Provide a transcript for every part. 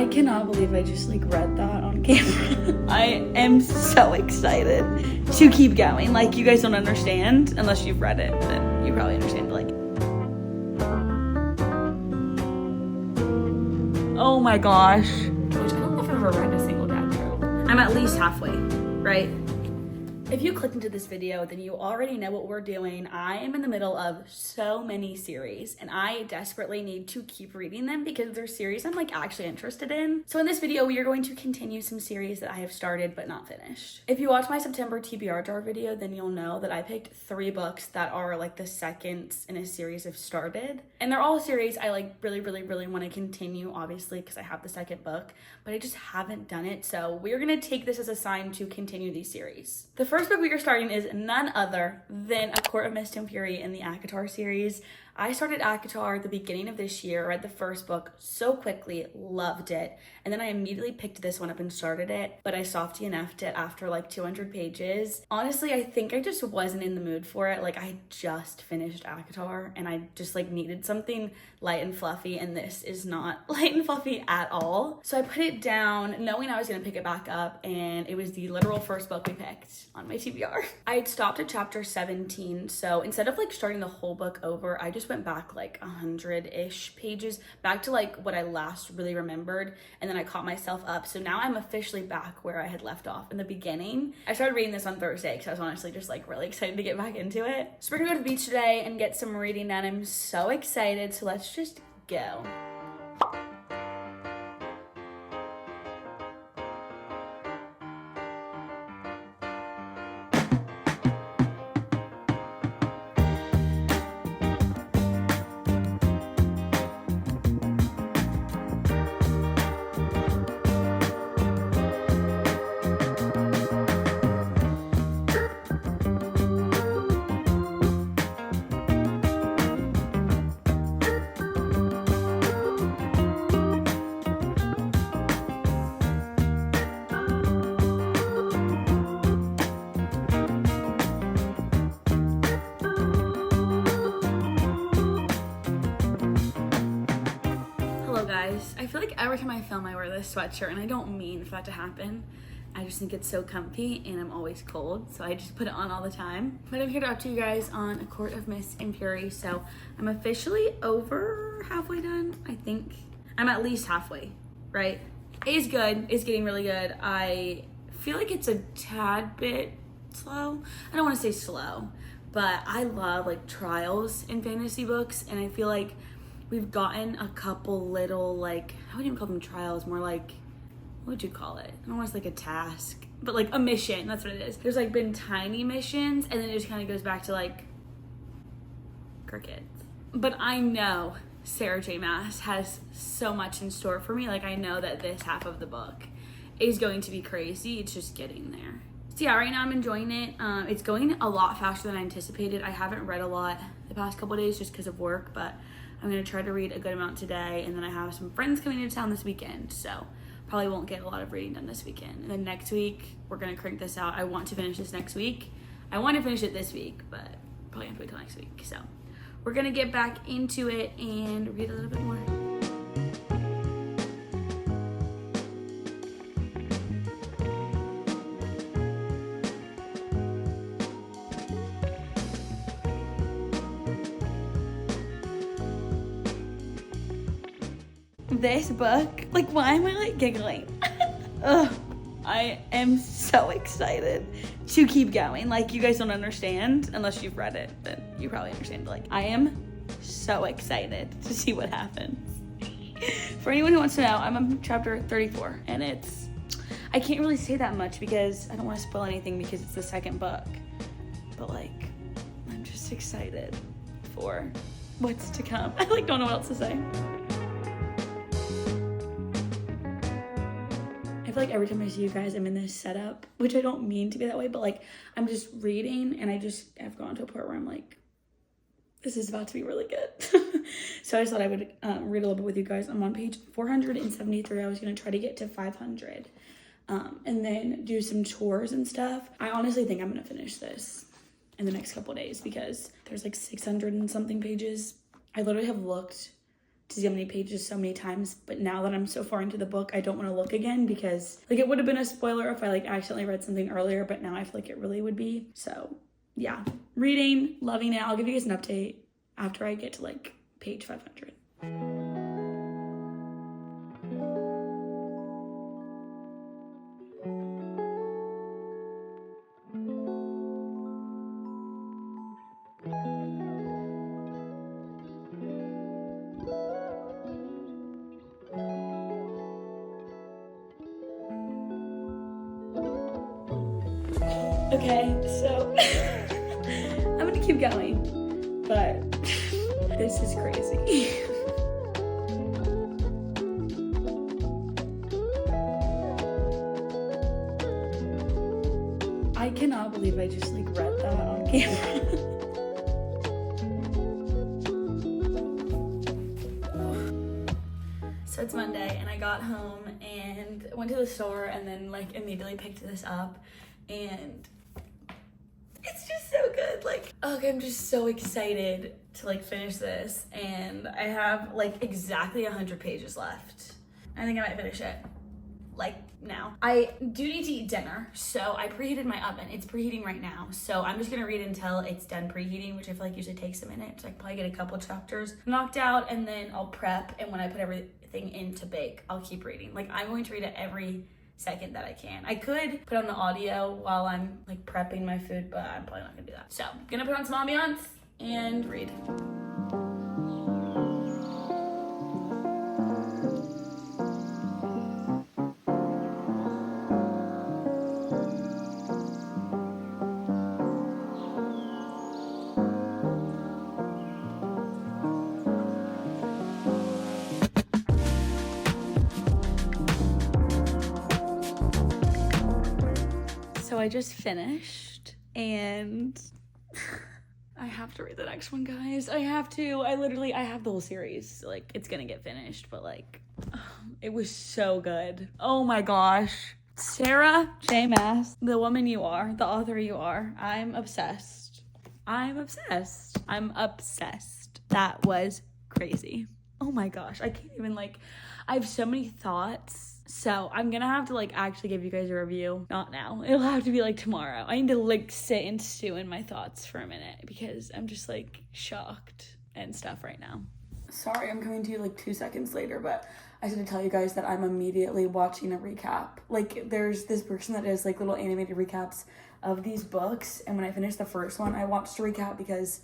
I cannot believe I just like read that on camera. I am so excited to keep going. Like, you guys don't understand unless you've read it, then you probably understand. But like, oh my gosh. Which I don't know if I've ever read a single dad trope. I'm at least halfway, right? If you clicked into this video, then you already know what we're doing. I am in the middle of so many series and I desperately need to keep reading them because they're series I'm like actually interested in. So in this video, we are going to continue some series that I have started but not finished. If you watch my September TBR jar video, then you'll know that I picked 3 books that are like the seconds in a series I've started. And they're all series I like really want to continue, obviously, because I have the second book, but I just haven't done it. So we're gonna take this as a sign to continue these series. The first book we are starting is none other than A Court of Mist and Fury in the ACOTAR series. I started ACOTAR at the beginning of this year, read the first book so quickly, loved it, and then I immediately picked this one up and started it, but I softy NF'd it after like 200 pages. Honestly, I think I just wasn't in the mood for it. Like, I just finished ACOTAR and I just like needed something light and fluffy, and this is not light and fluffy at all. So I put it down knowing I was gonna pick it back up, and it was the literal first book we picked on my TBR. I had stopped at chapter 17, so instead of like starting the whole book over, I just went back like 100-ish pages, back to like what I last really remembered, and then I caught myself up. So now I'm officially back where I had left off in the beginning. I started reading this on Thursday because I was honestly just like really excited to get back into it. So we're gonna go to the beach today and get some reading done. I'm so excited, so let's just go. Guys, I feel like every time I film I wear this sweatshirt, and I don't mean for that to happen. I just think it's so comfy and I'm always cold, so I just put it on all the time. But I'm here to update you guys on A Court of Mist and Fury. So I'm officially over halfway done. I think I'm at least halfway, right? It is good. It's getting really good. I feel like it's a tad bit slow. I don't want to say slow, but I love like trials in fantasy books, and I feel like we've gotten a couple little, like, I wouldn't even call them trials, more like, what would you call it? I don't want to say like a task, but like a mission, that's what it is. There's like been tiny missions, and then it just kind of goes back to like crickets. But I know Sarah J. Maas has so much in store for me. Like, I know that this half of the book is going to be crazy. It's just getting there. So yeah, right now I'm enjoying it. It's going a lot faster than I anticipated. I haven't read a lot the past couple days just because of work, but I'm gonna try to read a good amount today, and then I have some friends coming into town this weekend, so probably won't get a lot of reading done this weekend. And then next week, we're gonna crank this out. I want to finish this next week. I want to finish it this week, but probably have to wait till next week. So we're gonna get back into it and read a little bit more. This book, like, why am I like giggling? Ugh, I am so excited to keep going. Like, you guys don't understand unless you've read it, then you probably understand. But like, I am so excited to see what happens. For anyone who wants to know, I'm on chapter 34, and I can't really say that much because I don't want to spoil anything because it's the second book, but like, I'm just excited for what's to come. I like don't know what else to say. I feel like every time I see you guys, I'm in this setup, which I don't mean to be that way, but like, I'm just reading, and I've gone to a part where I'm like, this is about to be really good. So I just thought I would read a little bit with you guys. I'm on page 473. I was gonna try to get to 500 and then do some chores and stuff. I honestly think I'm gonna finish this in the next couple of days because there's like 600 and something pages. I literally have looked to see how many pages so many times, but now that I'm so far into the book, I don't want to look again because like it would have been a spoiler if I like accidentally read something earlier, but now I feel like it really would be. So yeah, reading, loving it. I'll give you guys an update after I get to like page 500. Okay, so I'm gonna keep going, but this is crazy. I cannot believe I just like read that on camera. So it's Monday and I got home and went to the store and then like immediately picked this up, and it's just so good. Like, okay, I'm just so excited to like finish this, and I have like exactly 100 pages left. I think I might finish it like now. I do need to eat dinner, so I preheated my oven. It's preheating right now, so I'm just gonna read until it's done preheating, which I feel like usually takes a minute. So I can probably get a couple chapters knocked out, and then I'll prep, and when I put everything in to bake, I'll keep reading. Like, I'm going to read it every second that I can. I could put on the audio while I'm like prepping my food, but I'm probably not gonna do that. So I'm gonna put on some ambiance and read. So I just finished and I have to read the next one, guys. I have to. I have the whole series. Like, it's gonna get finished, but like, it was so good. Oh my gosh. Sarah J. Maas, the woman you are, the author you are. I'm obsessed. That was crazy. Oh my gosh. I can't even like, I have so many thoughts. So I'm gonna have to like actually give you guys a review. Not now. It'll have to be like tomorrow. I need to like sit and stew in my thoughts for a minute because I'm just like shocked and stuff right now. Sorry, I'm coming to you like 2 seconds later, but I just had to tell you guys that I'm immediately watching a recap. Like, there's this person that does like little animated recaps of these books, and when I finished the first one, I watched a recap because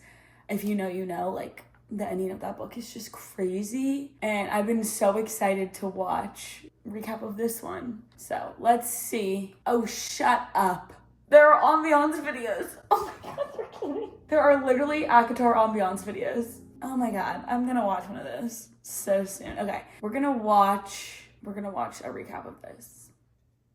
if you know, you know, like the ending of that book is just crazy, and I've been so excited to watch recap of this one. So let's see. Oh, shut up. There are ambiance videos. Oh my god, you're kidding. There are literally ACOTAR ambiance videos. Oh my god, I'm gonna watch one of those so soon. Okay, we're gonna watch a recap of this.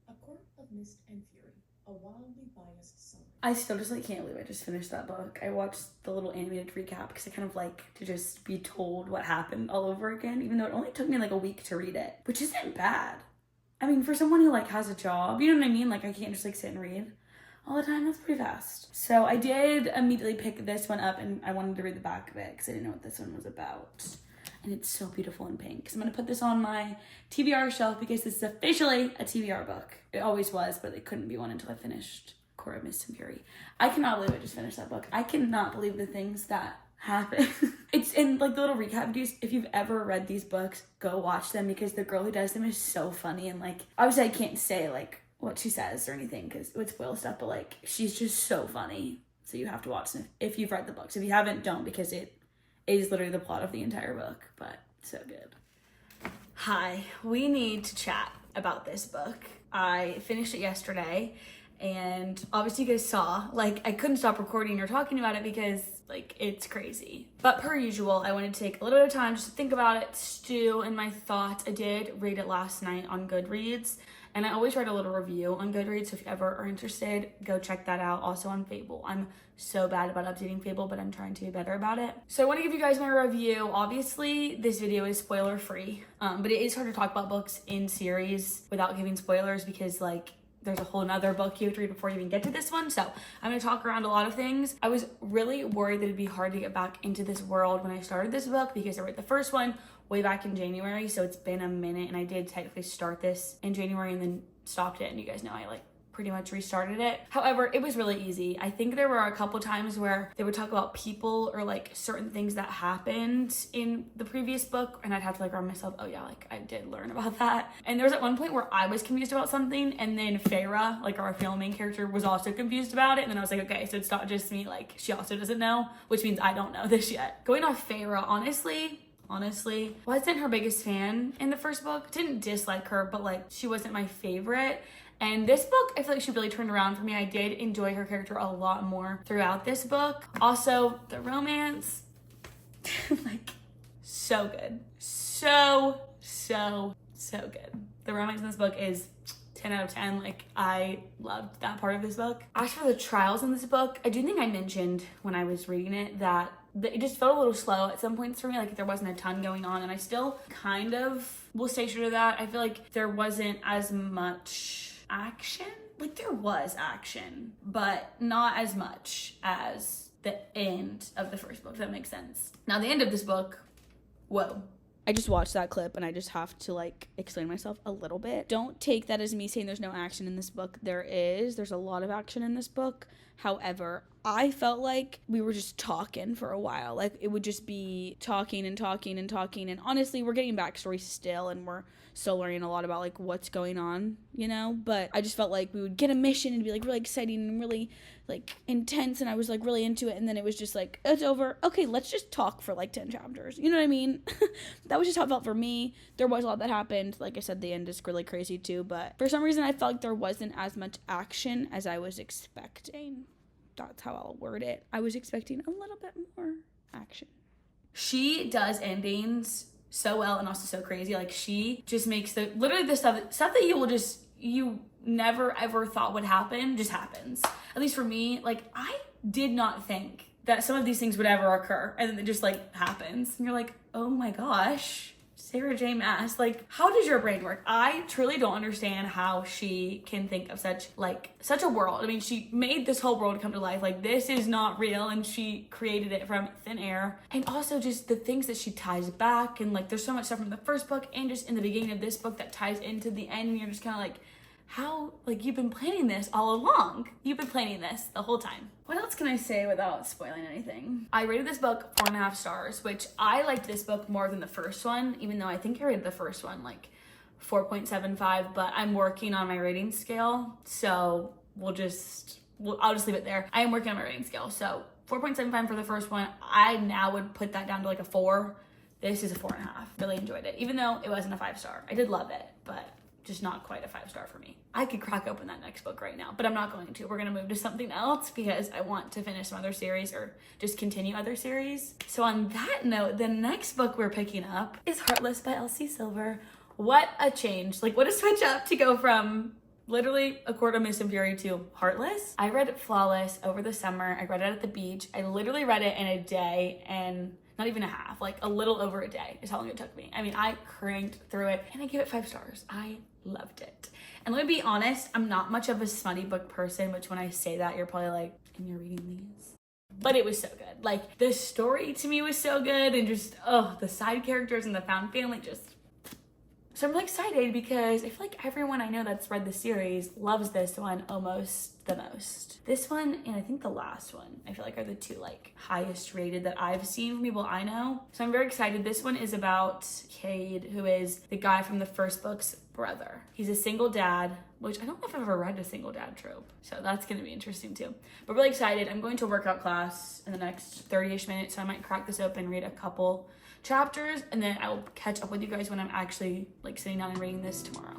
A Court of Mist and Fury, a wildly biased summary. I still just like can't believe I just finished that book. I watched the little animated recap because I kind of like to just be told what happened all over again, even though it only took me like a week to read it, which isn't bad. I mean, for someone who like has a job, you know what I mean? Like, I can't just like sit and read all the time. That's pretty fast. So I did immediately pick this one up, and I wanted to read the back of it because I didn't know what this one was about. And it's so beautiful in pink. So I'm gonna put this on my TBR shelf because this is officially a TBR book. It always was, but it couldn't be one until I finished Court of Mist and Fury. I cannot believe I just finished that book. I cannot believe the things that happen. It's in like the little recap videos. If you've ever read these books, go watch them because the girl who does them is so funny. And like, obviously I can't say like what she says or anything because it would spoil stuff, but like, she's just so funny. So you have to watch them if you've read the books. If you haven't, don't, because it is literally the plot of the entire book, but so good. Hi, we need to chat about this book. I finished it yesterday, and obviously you guys saw, like, I couldn't stop recording or talking about it because, like, it's crazy. But per usual, I wanted to take a little bit of time just to think about it, stew in my thoughts. I did read it last night on Goodreads, and I always write a little review on Goodreads, so if you ever are interested, go check that out. Also on Fable. I'm so bad about updating Fable, but I'm trying to be better about it. So I want to give you guys my review. Obviously, this video is spoiler free, but it is hard to talk about books in series without giving spoilers because, like, there's a whole nother book you have to read before you even get to this one. So I'm gonna talk around a lot of things. I was really worried that it'd be hard to get back into this world when I started this book because I read the first one way back in January, so it's been a minute, and I did technically start this in January and then stopped it, and you guys know I like pretty much restarted it. However, it was really easy. I think there were a couple times where they would talk about people or like certain things that happened in the previous book, and I'd have to like remind myself, oh yeah, like I did learn about that. And there was at one point where I was confused about something, and then Feyre, like our female main character, was also confused about it, and then I was like, okay, so it's not just me, like she also doesn't know, which means I don't know this yet. Going off Feyre, honestly, wasn't her biggest fan in the first book. Didn't dislike her, but like she wasn't my favorite. And this book, I feel like she really turned around for me. I did enjoy her character a lot more throughout this book. Also, the romance, like, so good. So good. The romance in this book is 10 out of 10. Like, I loved that part of this book. As for the trials in this book, I do think I mentioned when I was reading it that it just felt a little slow at some points for me. Like there wasn't a ton going on, and I still kind of will stay true to that. I feel like there wasn't as much action. Like there was action, but not as much as the end of the first book, if that makes sense. Now the end of this book, whoa. I just watched that clip and I just have to like explain myself a little bit. Don't take that as me saying there's no action in this book. There's a lot of action in this book. However, I felt like we were just talking for a while. Like it would just be talking. And honestly, we're getting backstory still, and we're still learning a lot about like what's going on, you know? But I just felt like we would get a mission and be like really exciting and really like intense, and I was like really into it, and then it was just like, it's over. Okay, let's just talk for like 10 chapters. You know what I mean? That was just how it felt for me. There was a lot that happened. Like I said, the end is really crazy too, but for some reason I felt like there wasn't as much action as I was expecting. That's how I'll word it. I was expecting a little bit more action. She does endings so well and also so crazy. Like she just makes literally the stuff that you never ever thought would happen just happens. At least for me, like I did not think that some of these things would ever occur, and then it just like happens and you're like, oh my gosh, Sarah J. Maas, like how does your brain work? I truly don't understand how she can think of such a world. I mean, she made this whole world come to life. Like this is not real, and she created it from thin air. And also just the things that she ties back, and like there's so much stuff from the first book and just in the beginning of this book that ties into the end, and you're just kind of like, how, like you've been planning this all along. You've been planning this the whole time. What else can I say without spoiling anything? I rated this book 4.5 stars, which I liked this book more than the first one, even though I think I rated the first one like 4.75, but I'm working on my rating scale. So I'll just leave it there. I am working on my rating scale. So 4.75 for the first one. I now would put that down to like a 4. This is a 4.5. Really enjoyed it, even though it wasn't a 5-star. I did love it, but just not quite a 5-star for me. I could crack open that next book right now, but I'm not going to. We're gonna move to something else because I want to finish some other series or just continue other series. So on that note, the next book we're picking up is Heartless by Elsie Silver. What a change. Like what a switch up to go from literally A Court of Mist and Fury to Heartless. I read Flawless over the summer. I read it at the beach. I literally read it in a day, and not even a half, like a little over a day is how long it took me. I mean, I cranked through it and I gave it 5 stars. I loved it. And let me be honest, I'm not much of a smutty book person, which when I say that, you're probably like, and you're reading these? But it was so good. Like the story to me was so good, and just, the side characters and the found family just. So I'm really excited because I feel like everyone I know that's read the series loves this one almost the most. This one and I think the last one, I feel like are the two like highest rated that I've seen from people I know. So I'm very excited. This one is about Cade, who is the guy from the first book's brother. He's a single dad, which I don't know if I've ever read a single dad trope. So that's going to be interesting too. But really excited. I'm going to a workout class in the next 30-ish minutes. So I might crack this open, read a couple chapters, and then I will catch up with you guys when I'm actually like sitting down and reading this tomorrow.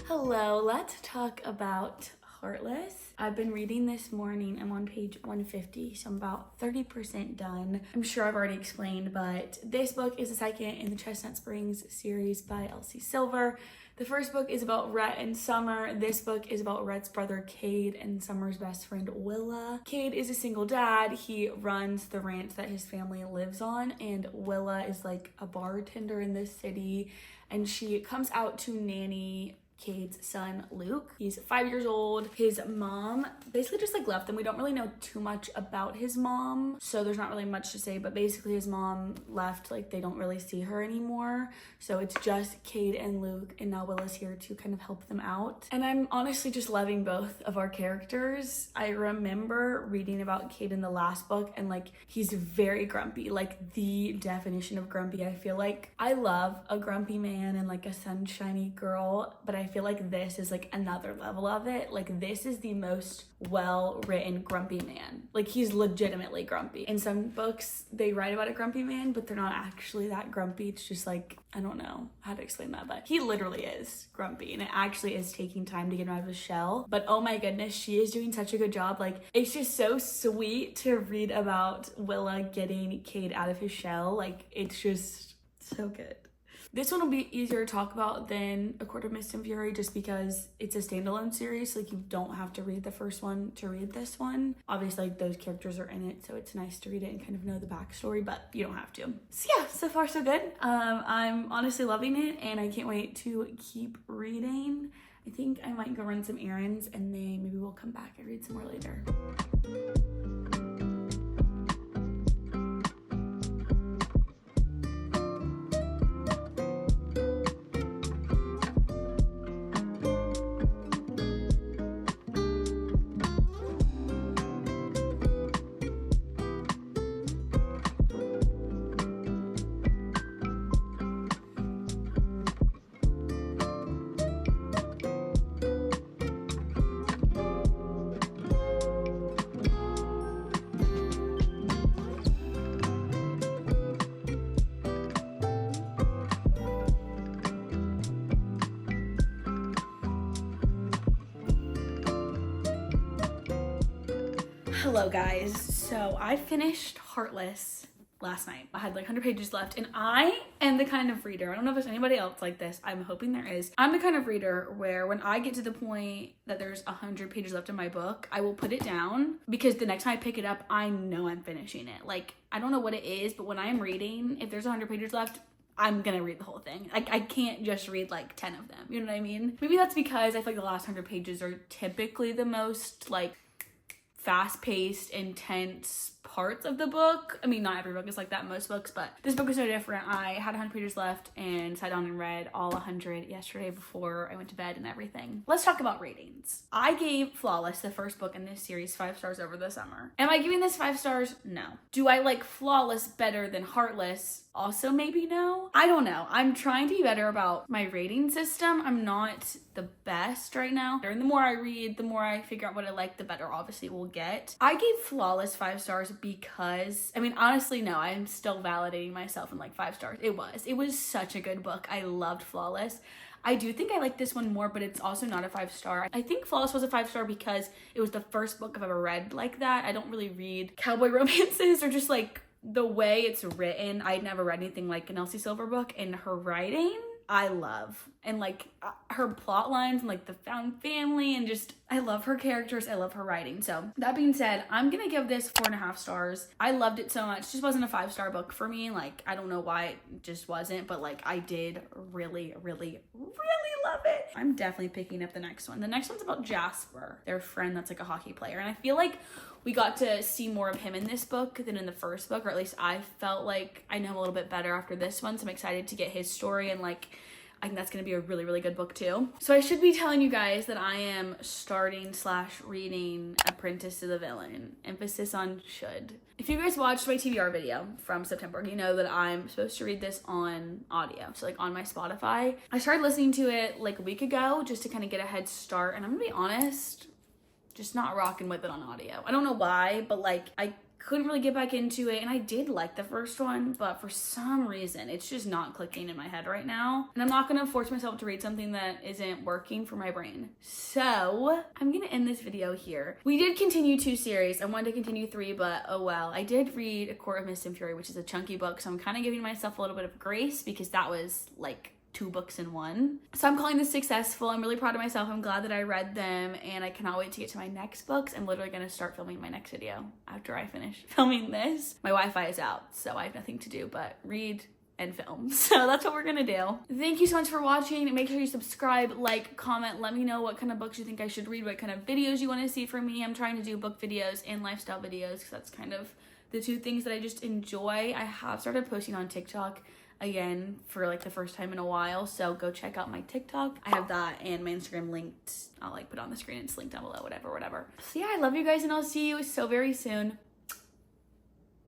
Hello, let's talk about Heartless. I've been reading this morning. I'm on page 150, so I'm about 30% done. I'm sure I've already explained, but this book is the second in the Chestnut Springs series by Elsie Silver. The first book is about Rhett and Summer. This book is about Rhett's brother Cade and Summer's best friend Willa. Cade is a single dad. He runs the ranch that his family lives on, and Willa is like a bartender in this city, and she comes out to nanny Cade's son Luke. He's 5 years old. His mom basically just like left them. We don't really know too much about his mom, so there's not really much to say, but basically his mom left, like they don't really see her anymore. So it's just Cade and Luke, and now Willa's here to kind of help them out. And I'm honestly just loving both of our characters. I remember reading about Cade in the last book, and like he's very grumpy, like the definition of grumpy. I feel like I love a grumpy man and like a sunshiny girl, but I feel like this is like another level of it. Like this is the most well-written grumpy man. Like he's legitimately grumpy. In some books they write about a grumpy man, but they're not actually that grumpy. It's just like, I don't know how to explain that, but he literally is grumpy, and it actually is taking time to get him out of his shell. But oh my goodness, she is doing such a good job. Like it's just so sweet to read about Willa getting Cade out of his shell. Like it's just so good. This one will be easier to talk about than A Court of Mist and Fury, just because it's a standalone series. So like you don't have to read the first one to read this one. Obviously like those characters are in it, so it's nice to read it and kind of know the backstory, but you don't have to. So yeah, so far so good. I'm honestly loving it, and I can't wait to keep reading. I think I might go run some errands, and then maybe we'll come back and read some more later. Hello guys, so I finished Heartless last night. I had like 100 pages left, and I am the kind of reader, I don't know if there's anybody else like this, I'm hoping there is. I'm the kind of reader where when I get to the point that there's 100 pages left in my book, I will put it down, because the next time I pick it up, I know I'm finishing it. Like, I don't know what it is, but when I'm reading, if there's 100 pages left, I'm gonna read the whole thing. Like, I can't just read like 10 of them, you know what I mean? Maybe that's because I feel like the last 100 pages are typically the most like fast-paced, intense parts of the book. I mean, not every book is like that, most books, but this book is so different. I had 100 pages left and sat down and read all 100 yesterday before I went to bed and everything. Let's talk about ratings. I gave Flawless, the first book in this series, 5 stars over the summer. Am I giving this 5 stars? No. Do I like Flawless better than Heartless? Also maybe no. I don't know. I'm trying to be better about my rating system. I'm not the best right now. And the more I read, the more I figure out what I like, the better obviously we'll get. I gave Flawless 5 stars because, I mean, honestly, no, I'm still validating myself in like 5 stars. It was such a good book. I loved Flawless. I do think I like this one more, but it's also not a 5 star. I think Flawless was a 5 star because it was the first book I've ever read like that. I don't really read cowboy romances or just like the way it's written. I'd never read anything like an Elsie Silver book, and her writing I love, and like her plot lines and like the found family, and just I love her characters, I love her writing. So that being said, I'm gonna give this 4.5 stars. I loved it so much. It just wasn't a 5-star book for me. Like, I don't know why it just wasn't, but like I did really love it. I'm definitely picking up the next one. The next one's about Jasper, their friend that's like a hockey player, and I feel like we got to see more of him in this book than in the first book, or at least I felt like I know him a little bit better after this one, so I'm excited to get his story, and like I think that's gonna be a really good book too. So I should be telling you guys that I am starting/reading Apprentice to the Villain. Emphasis on should. If you guys watched my TBR video from September, you know that I'm supposed to read this on audio, so like on my Spotify. I started listening to it like a week ago just to kind of get a head start, and I'm gonna be honest, just not rocking with it on audio. I don't know why, but like I couldn't really get back into it, and I did like the first one, but for some reason it's just not clicking in my head right now, and I'm not gonna force myself to read something that isn't working for my brain. So I'm gonna end this video here. We did continue 2 series. I wanted to continue 3, but oh well. I did read A Court of Mist and Fury, which is a chunky book, so I'm kind of giving myself a little bit of grace because that was like 2 books in one. So I'm calling this successful. I'm really proud of myself. I'm glad that I read them, and I cannot wait to get to my next books. I'm literally gonna start filming my next video after I finish filming this. My Wi-Fi is out, so I have nothing to do but read and film. So that's what we're gonna do. Thank you so much for watching. Make sure you subscribe, like, comment, let me know what kind of books you think I should read, what kind of videos you want to see from me. I'm trying to do book videos and lifestyle videos because that's kind of the 2 things that I just enjoy. I have started posting on TikTok again for like the first time in a while, so go check out my TikTok. I have that and my Instagram linked. I'll like put it on the screen. It's linked down below, whatever. So yeah, I love you guys, and I'll see you so very soon.